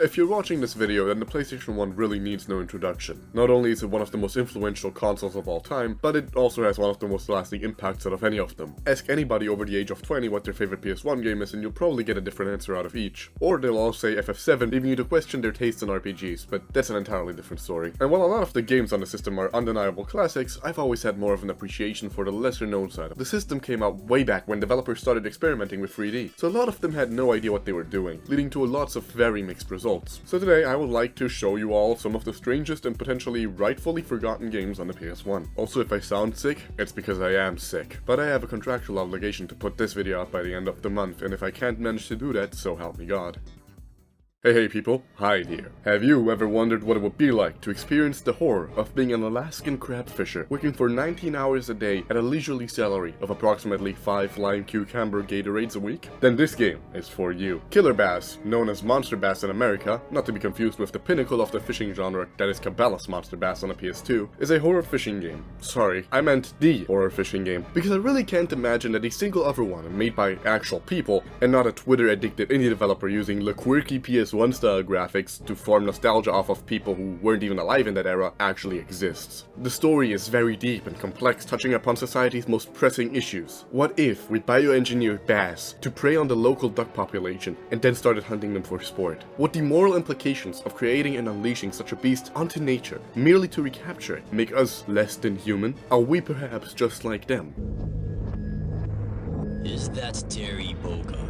If you're watching this video, then the PlayStation 1 really needs no introduction. Not only is it one of the most influential consoles of all time, but it also has one of the most lasting impacts out of any of them. Ask anybody over the age of 20 what their favorite PS1 game is and you'll probably get a different answer out of each. Or they'll all say FF7, leaving you to question their taste in RPGs, but that's an entirely different story. And while a lot of the games on the system are undeniable classics, I've always had more of an appreciation for the lesser known side. The system came out way back when developers started experimenting with 3D, so a lot of them had no idea what they were doing, leading to lots of very mixed results. So today I would like to show you all some of the strangest and potentially rightfully forgotten games on the PS1. Also, if I sound sick, it's because I am sick. But I have a contractual obligation to put this video out by the end of the month, and if I can't manage to do that, so help me God. Hey people, Hyde here. Have you ever wondered what it would be like to experience the horror of being an Alaskan crab fisher, working for 19 hours a day at a leisurely salary of approximately 5 lime cucumber Gatorades a week? Then this game is for you. Killer Bass, known as Monster Bass in America, not to be confused with the pinnacle of the fishing genre that is Cabela's Monster Bass on the PS2, is a horror fishing game. Sorry, I meant the horror fishing game, because I really can't imagine that a single other one made by actual people, and not a Twitter-addicted indie developer using the quirky PS1 style graphics to form nostalgia off of people who weren't even alive in that era, actually exists. The story is very deep and complex, touching upon society's most pressing issues. What if we bioengineered bass to prey on the local duck population and then started hunting them for sport? Would the moral implications of creating and unleashing such a beast onto nature, merely to recapture it, make us less than human? Are we perhaps just like them? Is that Terry Bogard?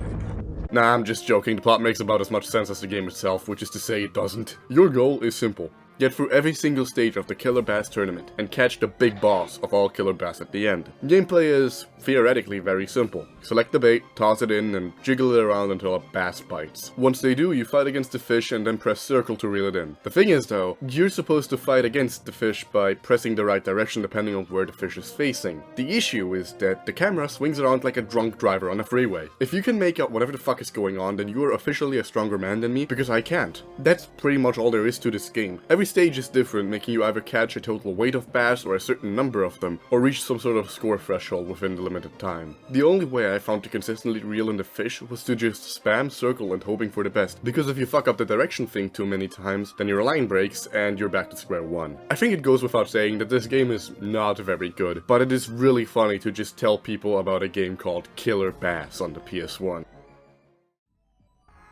Nah, I'm just joking, the plot makes about as much sense as the game itself, which is to say it doesn't. Your goal is simple. Get through every single stage of the Killer Bass tournament, and catch the big boss of all Killer Bass at the end. Gameplay is, theoretically, very simple. Select the bait, toss it in, and jiggle it around until a bass bites. Once they do, you fight against the fish and then press circle to reel it in. The thing is though, you're supposed to fight against the fish by pressing the right direction depending on where the fish is facing. The issue is that the camera swings around like a drunk driver on a freeway. If you can make out whatever the fuck is going on, then you are officially a stronger man than me, because I can't. That's pretty much all there is to this game. Every stage is different, making you either catch a total weight of bass or a certain number of them, or reach some sort of score threshold within the limited time. The only way I found to consistently reel in the fish was to just spam circle and hoping for the best, because if you fuck up the direction thing too many times, then your line breaks and you're back to square one. I think it goes without saying that this game is not very good, but it is really funny to just tell people about a game called Killer Bass on the PS1.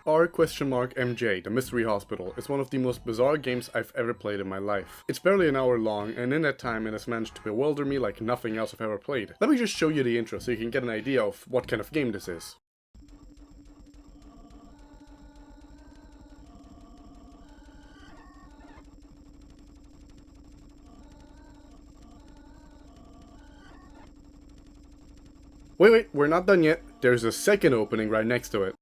R?MJ, The Mystery Hospital, is one of the most bizarre games I've ever played in my life. It's barely an hour long, and in that time it has managed to bewilder me like nothing else I've ever played. Let me just show you the intro so you can get an idea of what kind of game this is. Wait, we're not done yet. There's a second opening right next to it.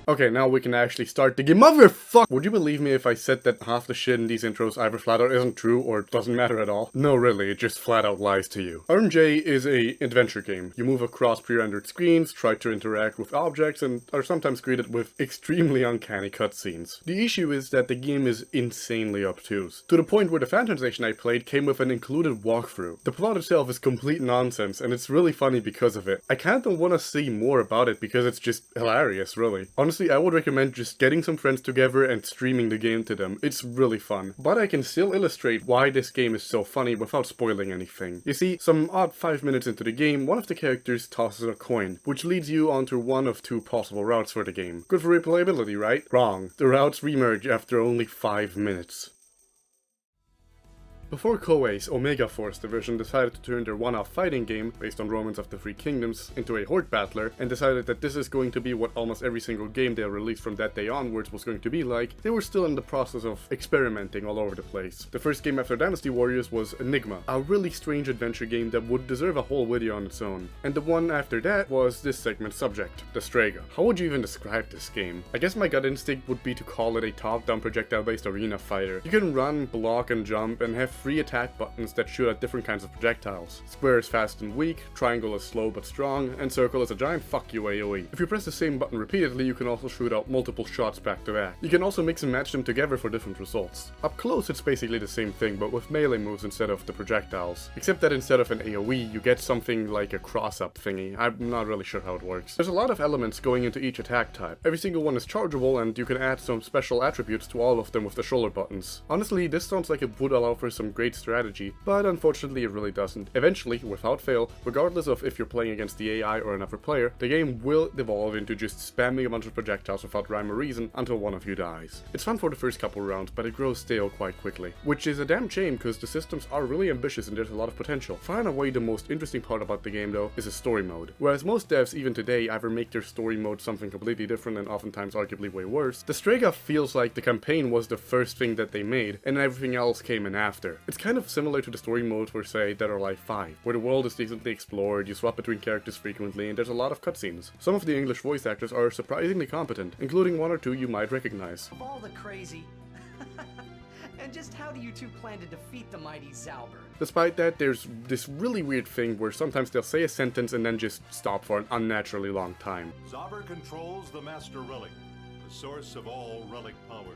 Okay, now we can actually start the game. Motherfuck! Would you believe me if I said that half the shit in these intros either flat out isn't true or doesn't matter at all? No, really, it just flat out lies to you. RMJ is an adventure game. You move across pre-rendered screens, try to interact with objects, and are sometimes greeted with extremely uncanny cutscenes. The issue is that the game is insanely obtuse, to the point where the fan translation I played came with an included walkthrough. The plot itself is complete nonsense, and it's really funny because of it. I kinda want to see more about it because it's just hilarious, really. Honestly, I would recommend just getting some friends together and streaming the game to them. It's really fun. But I can still illustrate why this game is so funny without spoiling anything. You see, some odd 5 minutes into the game, one of the characters tosses a coin, which leads you onto one of two possible routes for the game. Good for replayability, right? Wrong. The routes remerge after only 5 minutes. Before Koei's Omega Force division decided to turn their one-off fighting game, based on Romans of the Three Kingdoms, into a horde battler, and decided that this is going to be what almost every single game they'll release from that day onwards was going to be like, they were still in the process of experimenting all over the place. The first game after Dynasty Warriors was Enigma, a really strange adventure game that would deserve a whole video on its own. And the one after that was this segment's subject, Destrega. How would you even describe this game? I guess my gut instinct would be to call it a top-down projectile-based arena fighter. You can run, block, and jump, and have 3 attack buttons that shoot at different kinds of projectiles. Square is fast and weak, triangle is slow but strong, and circle is a giant fuck you AoE. If you press the same button repeatedly, you can also shoot out multiple shots back to back. You can also mix and match them together for different results. Up close it's basically the same thing, but with melee moves instead of the projectiles. Except that instead of an AoE, you get something like a cross-up thingy. I'm not really sure how it works. There's a lot of elements going into each attack type. Every single one is chargeable, and you can add some special attributes to all of them with the shoulder buttons. Honestly, this sounds like it would allow for some great strategy, but unfortunately it really doesn't. Eventually, without fail, regardless of if you're playing against the AI or another player, the game will devolve into just spamming a bunch of projectiles without rhyme or reason until one of you dies. It's fun for the first couple rounds, but it grows stale quite quickly. Which is a damn shame, because the systems are really ambitious and there's a lot of potential. Far and away the most interesting part about the game though is the story mode. Whereas most devs even today either make their story mode something completely different and oftentimes arguably way worse, Destrega feels like the campaign was the first thing that they made and everything else came in after. It's kind of similar to the story modes for say Dead or Alive 5, where the world is decently explored, you swap between characters frequently, and there's a lot of cutscenes. Some of the English voice actors are surprisingly competent, including one or two you might recognize. Of all the crazy... And just how do you two plan to defeat the mighty Zauber? Despite that, there's this really weird thing where sometimes they'll say a sentence and then just stop for an unnaturally long time. Zauber controls the Master Relic, the source of all relic power.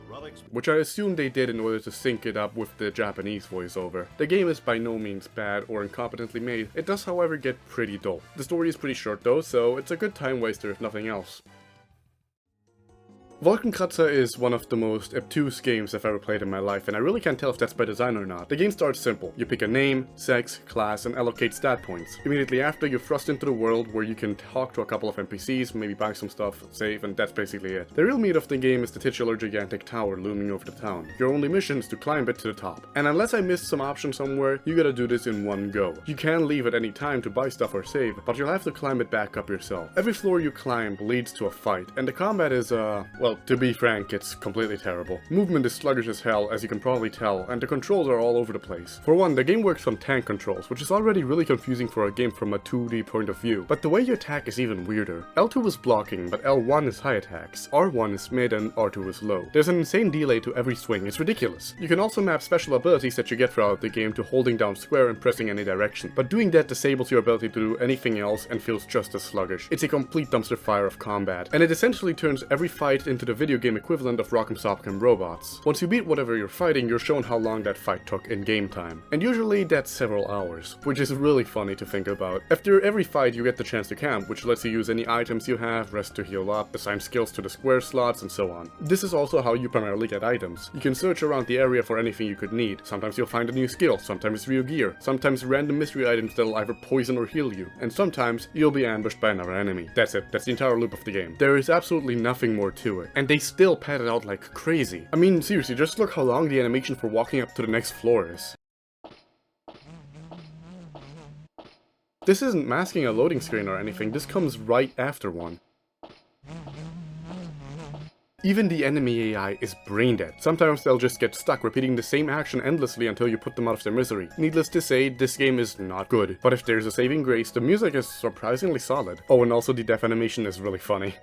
The relics... Which I assume they did in order to sync it up with the Japanese voiceover. The game is by no means bad or incompetently made, it does however get pretty dull. The story is pretty short though, so it's a good time waster if nothing else. Wolkenkratzer is one of the most obtuse games I've ever played in my life, and I really can't tell if that's by design or not. The game starts simple. You pick a name, sex, class, and allocate stat points. Immediately after, you're thrust into the world where you can talk to a couple of NPCs, maybe buy some stuff, save, and that's basically it. The real meat of the game is the titular gigantic tower looming over the town. Your only mission is to climb it to the top. And unless I missed some option somewhere, you gotta do this in one go. You can leave at any time to buy stuff or save, but you'll have to climb it back up yourself. Every floor you climb leads to a fight, and the combat is, well, to be frank, it's completely terrible. Movement is sluggish as hell, as you can probably tell, and the controls are all over the place. For one, the game works on tank controls, which is already really confusing for a game from a 2D point of view, but the way you attack is even weirder. L2 is blocking, but L1 is high attacks, R1 is mid, and R2 is low. There's an insane delay to every swing, it's ridiculous. You can also map special abilities that you get throughout the game to holding down square and pressing any direction, but doing that disables your ability to do anything else and feels just as sluggish. It's a complete dumpster fire of combat, and it essentially turns every fight into the video game equivalent of Rock'em Sock'em Robots. Once you beat whatever you're fighting, you're shown how long that fight took in game time. And usually that's several hours, which is really funny to think about. After every fight you get the chance to camp, which lets you use any items you have, rest to heal up, assign skills to the square slots, and so on. This is also how you primarily get items. You can search around the area for anything you could need. Sometimes you'll find a new skill, sometimes new gear, sometimes random mystery items that'll either poison or heal you, and sometimes you'll be ambushed by another enemy. That's it, that's the entire loop of the game. There is absolutely nothing more to it, and they still pad it out like crazy. I mean, seriously, just look how long the animation for walking up to the next floor is. This isn't masking a loading screen or anything, this comes right after one. Even the enemy AI is brain dead. Sometimes they'll just get stuck repeating the same action endlessly until you put them out of their misery. Needless to say, this game is not good. But if there's a saving grace, the music is surprisingly solid. Oh, and also the death animation is really funny.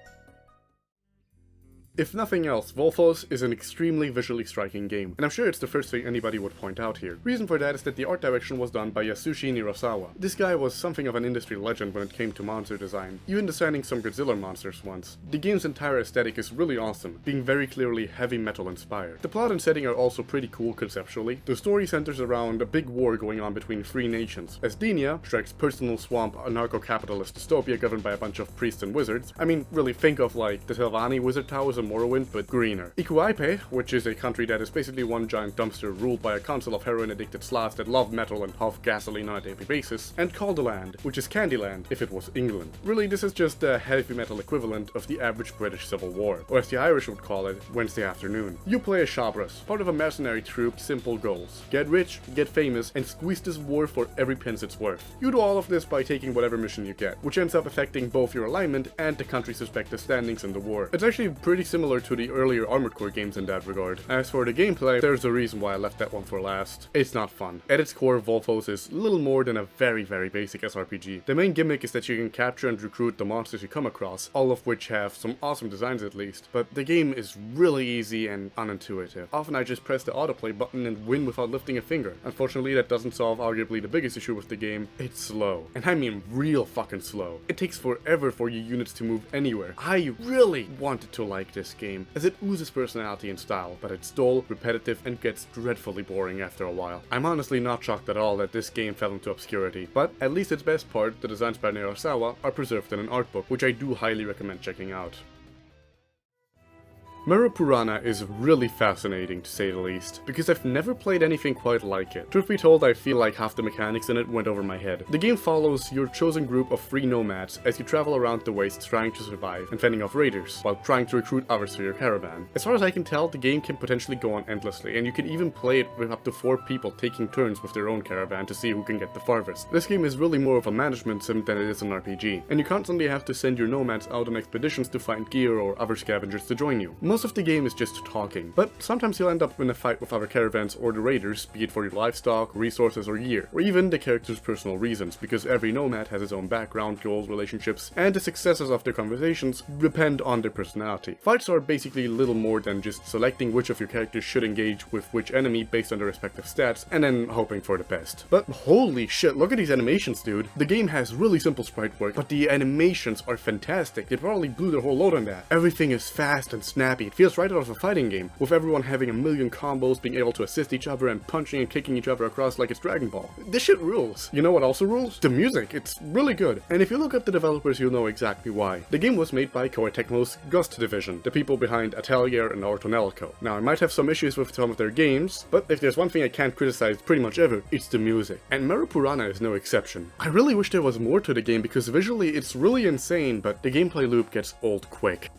If nothing else, Volfoss is an extremely visually striking game, and I'm sure it's the first thing anybody would point out here. Reason for that is that the art direction was done by Yasushi Nirasawa. This guy was something of an industry legend when it came to monster design, even designing some Godzilla monsters once. The game's entire aesthetic is really awesome, being very clearly heavy metal inspired. The plot and setting are also pretty cool conceptually. The story centers around a big war going on between three nations. Athena, Shrek's personal swamp anarcho-capitalist dystopia governed by a bunch of priests and wizards. I mean, really think of like the Telvanni wizard towers and Morrowind, but greener. Ikuaipe, which is a country that is basically one giant dumpster ruled by a council of heroin-addicted Slavs that love metal and huff gasoline on a daily basis, and Calderland, which is Candyland if it was England. Really, this is just the heavy metal equivalent of the average British Civil War, or as the Irish would call it, Wednesday afternoon. You play as Shabras, part of a mercenary troop, simple goals. Get rich, get famous, and squeeze this war for every pence it's worth. You do all of this by taking whatever mission you get, which ends up affecting both your alignment and the country's respective standings in the war. It's actually pretty similar to the earlier Armored Core games in that regard. As for the gameplay, there's a reason why I left that one for last. It's not fun. At its core, Volfoss is little more than a very basic SRPG. The main gimmick is that you can capture and recruit the monsters you come across, all of which have some awesome designs at least, but the game is really easy and unintuitive. Often I just press the autoplay button and win without lifting a finger. Unfortunately, that doesn't solve arguably the biggest issue with the game. It's slow. And I mean real fucking slow. It takes forever for your units to move anywhere. I really wanted to like this game, as it oozes personality and style, but it's dull, repetitive, and gets dreadfully boring after a while. I'm honestly not shocked at all that this game fell into obscurity, but at least its best part, the designs by Narasawa, are preserved in an art book, which I do highly recommend checking out. Meru Purana is really fascinating, to say the least, because I've never played anything quite like it. Truth be told, I feel like half the mechanics in it went over my head. The game follows your chosen group of free nomads as you travel around the wastes trying to survive and fending off raiders, while trying to recruit others to your caravan. As far as I can tell, the game can potentially go on endlessly, and you can even play it with up to 4 people taking turns with their own caravan to see who can get the farthest. This game is really more of a management sim than it is an RPG, and you constantly have to send your nomads out on expeditions to find gear or other scavengers to join you. Most of the game is just talking, but sometimes you'll end up in a fight with other caravans or the raiders, be it for your livestock, resources, or gear, or even the character's personal reasons, because every nomad has his own background, goals, relationships, and the successes of their conversations depend on their personality. Fights are basically little more than just selecting which of your characters should engage with which enemy based on their respective stats, and then hoping for the best. But holy shit, look at these animations, dude. The game has really simple sprite work, but the animations are fantastic. They probably blew their whole load on that. Everything is fast and snappy. It feels right out of a fighting game, with everyone having a million combos, being able to assist each other, and punching and kicking each other across like it's Dragon Ball. This shit rules. You know what also rules? The music. It's really good. And if you look up the developers, you'll know exactly why. The game was made by Koei Tecmo's Ghost division, the people behind Atelier and Ortonelco. Now, I might have some issues with some of their games, but if there's one thing I can't criticize pretty much ever, it's the music. And Meru Purana is no exception. I really wish there was more to the game, because visually it's really insane, but the gameplay loop gets old quick.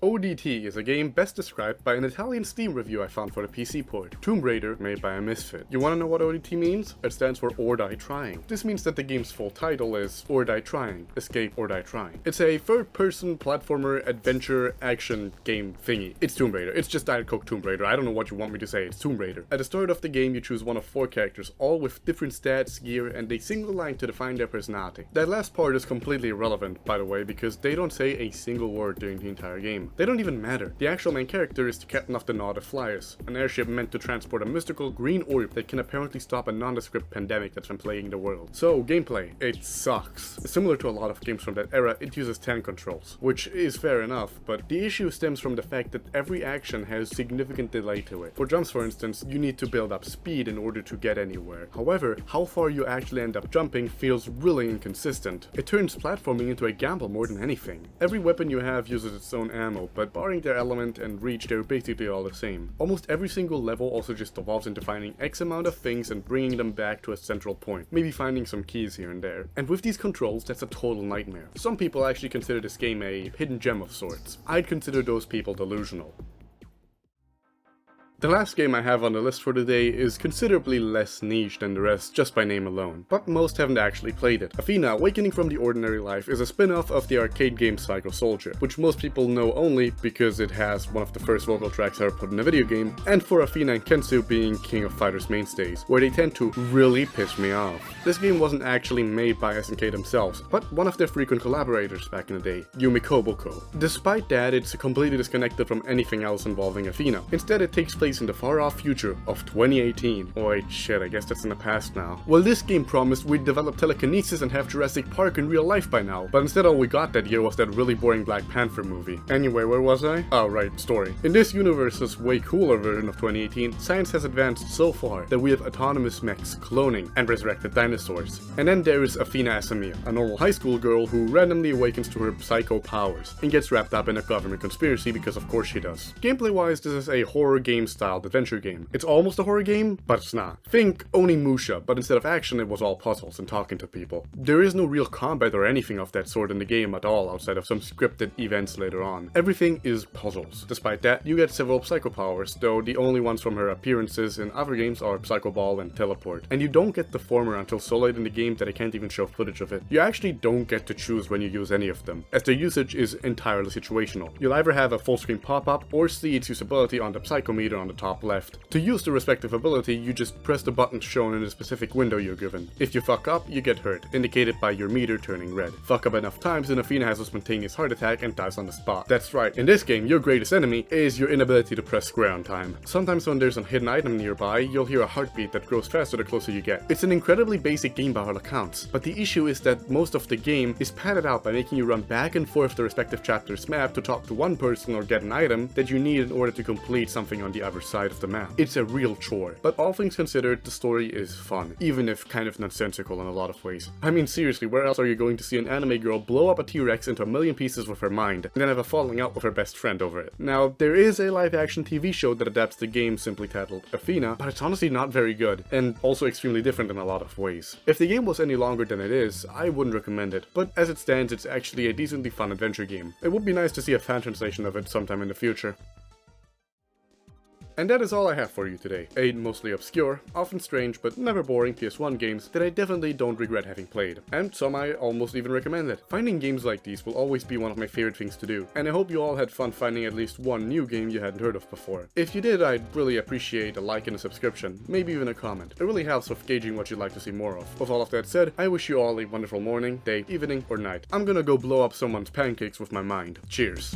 O.D.T is a game best described by an Italian Steam review I found for the PC port, Tomb Raider made by a misfit. You wanna know what O.D.T means? It stands for Or Die Trying. This means that the game's full title is Or Die Trying, Escape or Die Trying. It's a third-person platformer adventure action game thingy. It's Tomb Raider. It's just Diet Coke Tomb Raider. I don't know what you want me to say. It's Tomb Raider. At the start of the game, you choose one of 4 characters, all with different stats, gear, and a single line to define their personality. That last part is completely irrelevant, by the way, because they don't say a single word during the entire game. They don't even matter. The actual main character is the captain of the Nauta Flyers, an airship meant to transport a mystical green orb that can apparently stop a nondescript pandemic that's been plaguing the world. So, gameplay. It sucks. Similar to a lot of games from that era, it uses tank controls, which is fair enough, but the issue stems from the fact that every action has significant delay to it. For jumps, for instance, you need to build up speed in order to get anywhere. However, how far you actually end up jumping feels really inconsistent. It turns platforming into a gamble more than anything. Every weapon you have uses its own ammo, but barring their element and reach, they're basically all the same. Almost every single level also just evolves into finding X amount of things and bringing them back to a central point, maybe finding some keys here and there. And with these controls, that's a total nightmare. Some people actually consider this game a hidden gem of sorts. I'd consider those people delusional. The last game I have on the list for today is considerably less niche than the rest just by name alone, but most haven't actually played it. Athena, Awakening from the Ordinary Life is a spin-off of the arcade game Psycho Soldier, which most people know only because it has one of the first vocal tracks ever put in a video game, and for Athena and Kensu being King of Fighters mainstays, where they tend to really piss me off. This game wasn't actually made by SNK themselves, but one of their frequent collaborators back in the day, Yumi Koboko. Despite that, it's completely disconnected from anything else involving Athena. Instead, it takes place in the far-off future of 2018. Oh wait, shit, I guess that's in the past now. Well, this game promised we'd develop telekinesis and have Jurassic Park in real life by now, but instead all we got that year was that really boring Black Panther movie. Anyway, where was I? Oh right, story. In this universe's way cooler version of 2018, science has advanced so far that we have autonomous mechs, cloning, and resurrected dinosaurs. And then there is Athena Asamiya, a normal high school girl who randomly awakens to her psycho powers and gets wrapped up in a government conspiracy because of course she does. Gameplay-wise, this is a horror game styled adventure game. It's almost a horror game, but it's not. Think Onimusha, but instead of action it was all puzzles and talking to people. There is no real combat or anything of that sort in the game at all outside of some scripted events later on. Everything is puzzles. Despite that, you get several psycho powers, though the only ones from her appearances in other games are Psycho Ball and Teleport. And you don't get the former until so late in the game that I can't even show footage of it. You actually don't get to choose when you use any of them, as their usage is entirely situational. You'll either have a full screen pop-up or see its usability on the psychometer on the top left. To use the respective ability, you just press the buttons shown in the specific window you're given. If you fuck up, you get hurt, indicated by your meter turning red. Fuck up enough times and Athena has a spontaneous heart attack and dies on the spot. That's right, in this game, your greatest enemy is your inability to press square on time. Sometimes when there's a hidden item nearby, you'll hear a heartbeat that grows faster the closer you get. It's an incredibly basic game by all accounts, but the issue is that most of the game is padded out by making you run back and forth the respective chapter's map to talk to one person or get an item that you need in order to complete something on the other side of the map. It's a real chore, but all things considered, the story is fun, even if kind of nonsensical in a lot of ways. I mean seriously, where else are you going to see an anime girl blow up a T-Rex into a million pieces with her mind, and then have a falling out with her best friend over it? Now, there is a live-action TV show that adapts the game simply titled Athena, but it's honestly not very good, and also extremely different in a lot of ways. If the game was any longer than it is, I wouldn't recommend it, but as it stands, it's actually a decently fun adventure game. It would be nice to see a fan translation of it sometime in the future. And that is all I have for you today. 8 mostly obscure, often strange, but never boring PS1 games that I definitely don't regret having played. And some I almost even recommended. Finding games like these will always be one of my favorite things to do, and I hope you all had fun finding at least one new game you hadn't heard of before. If you did, I'd really appreciate a like and a subscription, maybe even a comment. It really helps with gauging what you'd like to see more of. With all of that said, I wish you all a wonderful morning, day, evening, or night. I'm gonna go blow up someone's pancakes with my mind. Cheers.